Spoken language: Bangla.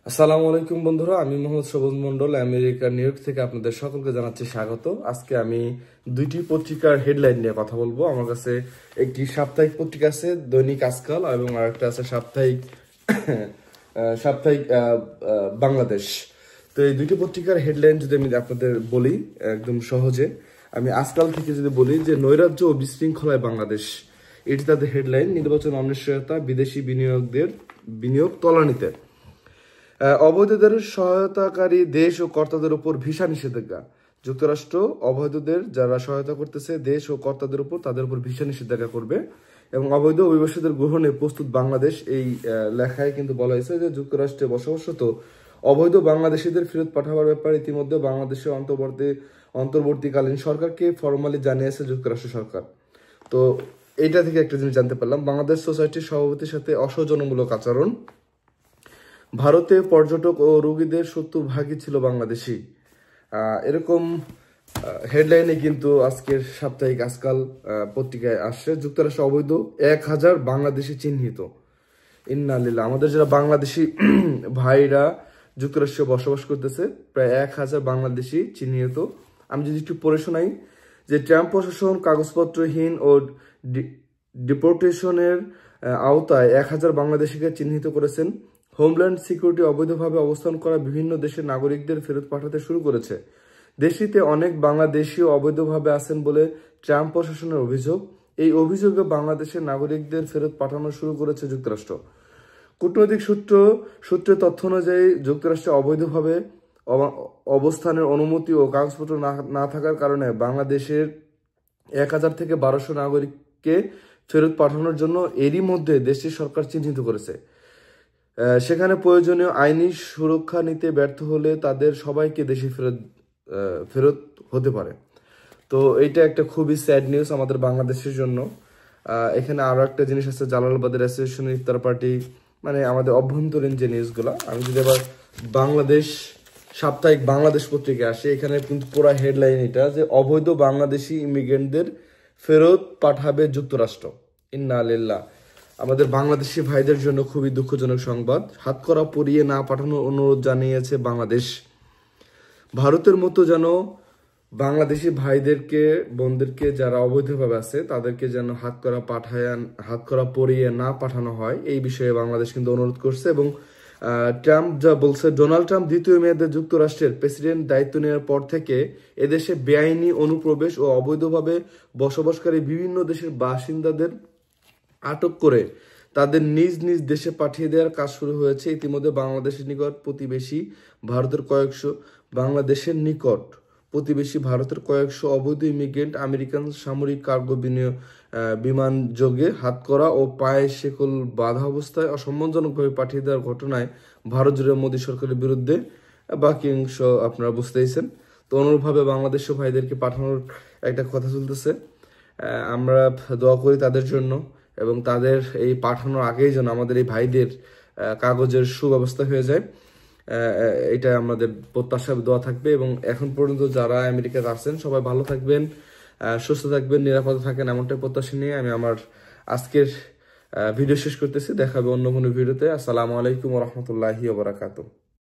আসসালামু আলাইকুম বন্ধুরা, আমি মোহাম্মদ সবুজ মন্ডল আমেরিকার নিউ ইয়র্ক থেকে আপনাদের সকলকে জানাচ্ছি স্বাগত। আজকে আমি দুইটি পত্রিকার হেডলাইন নিয়ে কথা বলবো। আমার কাছে একটি সাপ্তাহিক পত্রিকা আছে, দৈনিক আজকাল, এবং আরেকটা আছে সাপ্তাহিক সাপ্তাহিক বাংলাদেশ। তো এই দুইটি পত্রিকার হেডলাইন যদি আমি আপনাদের বলি একদম সহজে, আমি আজকাল থেকে যদি বলি যে নৈরাজ্য ও বিশৃঙ্খলায় বাংলাদেশ, এটি তাদের হেডলাইন। নির্বাচন অনিশ্চয়তা, বিদেশি বিনিয়োগ তলানিতে, অবৈধদের সহায়তাকারী দেশ ও কর্তাদের উপর ভিসা নিষেধাজ্ঞা। যুক্তরাষ্ট্র অবৈধদের যারা সহায়তা করতেছে দেশ ও কর্তাদের উপর, তাদের উপর ভিসা নিষেধাজ্ঞা করবে এবং অবৈধ অভিবাসীদের গ্রহণে প্রস্তুত বাংলাদেশ। এই লেখায় কিন্তু বলা হয়েছে যে যুক্তরাষ্ট্রে বসবাসরত অবৈধ বাংলাদেশিদের ফেরত পাঠাবার ব্যাপারে ইতিমধ্যে বাংলাদেশের অন্তর্বর্তীকালীন সরকারকে ফরমালি জানিয়েছে যুক্তরাষ্ট্র সরকার। তো এইটা থেকে একটা জিনিস জানতে পারলাম, বাংলাদেশ সোসাইটির সভাপতির সাথে অসৌজন্যমূলক আচরণ। ভারতে পর্যটক ও রোগীদের 70% ছিল বাংলাদেশি। এরকম হেডলাইনে কিন্তু আজকের সাপ্তাহিক আজকাল পত্রিকায় আসছে। যুক্তরাষ্ট্র অবৈধ 1000 বাংলাদেশি চিহ্নিত। ইন্না লিল্লাহ। আমাদের যারা বাংলাদেশি ভাইরা যুক্তরাষ্ট্রে বসবাস করতেছে, প্রায় 1000 বাংলাদেশি চিহ্নিত। আমি যদি একটু পড়ে শোনাই যে ট্রাম্প প্রশাসন কাগজপত্রহীন ও ডিপোর্টেশনের আওতায় 1000 বাংলাদেশিকে চিহ্নিত করেছেন। হোমল্যান্ড সিকিউরিটি অবৈধভাবে অবস্থান করা বিভিন্ন দেশের নাগরিকদের ফেরত পাঠাতে শুরু করেছে। দেশটিতে অনেক বাংলাদেশিও অবৈধভাবে আছেন বলে ট্রাম্প প্রশাসনের অভিযোগ। এই অভিযোগে বাংলাদেশের নাগরিকদের ফেরত পাঠানো শুরু করেছে যুক্তরাষ্ট্র। কূটনৈতিক সূত্রে তথ্য অনুযায়ী যুক্তরাষ্ট্রে অবৈধভাবে অবস্থানের অনুমতি ও কাগজপত্র না থাকার কারণে বাংলাদেশের 1000 থেকে 1200 নাগরিককে ফেরত পাঠানোর জন্য এরই মধ্যে দেশটির সরকার চিহ্নিত করেছে। সেখানে প্রয়োজনীয় আইনি সুরক্ষা নিতে ব্যর্থ হলে তাদের সবাইকে দেশে ফেরত হতে পারে। তো এইটা একটা খুবই স্যাড নিউজ আমাদের বাংলাদেশের জন্য। এখানে আরো একটা জিনিস আছে, জালালাবাদের অ্যাসোসিয়েশন ইফতার পার্টি, মানে আমাদের অভ্যন্তরীণ যে নিউজগুলো। আমি যদি আবার বাংলাদেশ সাপ্তাহিক বাংলাদেশ পত্রিকায় আসে, এখানে কিন্তু পুরো হেডলাইন এটা যে অবৈধ বাংলাদেশি ইমিগ্রেন্টদের ফেরত পাঠাবে যুক্তরাষ্ট্র। ইন্না লিল্লাহ। আমাদের বাংলাদেশি ভাইদের জন্য খুবই দুঃখজনক সংবাদ। হাতকড়া পরিয়ে না পাঠানোর অনুরোধ জানিয়েছে বাংলাদেশ। ভারতের মতো যেন বাংলাদেশি ভাইদেরকে বোনদেরকে যারা অবৈধভাবে আছে তাদেরকে যেন হাতকড়া পরিয়ে না পাঠানো হয়, এই বিষয়ে বাংলাদেশ কিন্তু অনুরোধ করছে। এবং ট্রাম্প যা বলছে, ডোনাল্ড ট্রাম্প দ্বিতীয় মেয়াদে যুক্তরাষ্ট্রের প্রেসিডেন্ট দায়িত্ব নেওয়ার পর থেকে এদেশে বেআইনি অনুপ্রবেশ ও অবৈধভাবে বসবাসকারী বিভিন্ন দেশের বাসিন্দাদের আটক করে তাদের নিজ নিজ দেশে পাঠিয়ে দেওয়ার কাজ শুরু হয়েছে। ইতিমধ্যে বাংলাদেশের নিকট প্রতিবেশী ভারতের কয়েকশো অবৈধ ইমিগ্রেন্ট আমেরিকান সামরিক কার্গো বিমান যোগে হাতকড়া ও পায়ে শেকল বাঁধা অবস্থায় অসম্মানজনকভাবে পাঠিয়ে দেওয়ার ঘটনায় ভারত জুড়ে মোদী সরকারের বিরুদ্ধে বাকি অংশ আপনারা বুঝতেইছেন। তো অনুরূপভাবে বাংলাদেশি ভাইদেরকে পাঠানোর একটা কথা চলতেছে। আমরা দোয়া করি তাদের জন্য, এবং তাদের এই পাঠানোর আগেই যেন আমাদের এই ভাইদের কাগজের সুব্যবস্থা হয়ে যায়, এটা আমাদের প্রত্যাশা, দোয়া থাকবে। এবং এখন পর্যন্ত যারা আমেরিকাতে আছেন সবাই ভালো থাকবেন, সুস্থ থাকবেন, নিরাপদে থাকেন, এমনটাই প্রত্যাশা নিয়ে আমি আমার আজকের ভিডিও শেষ করতেছি। দেখা হবে অন্য কোনো ভিডিওতে। আসসালামু আলাইকুম ওয়া রাহমাতুল্লাহি ওয়া বারাকাতুহু।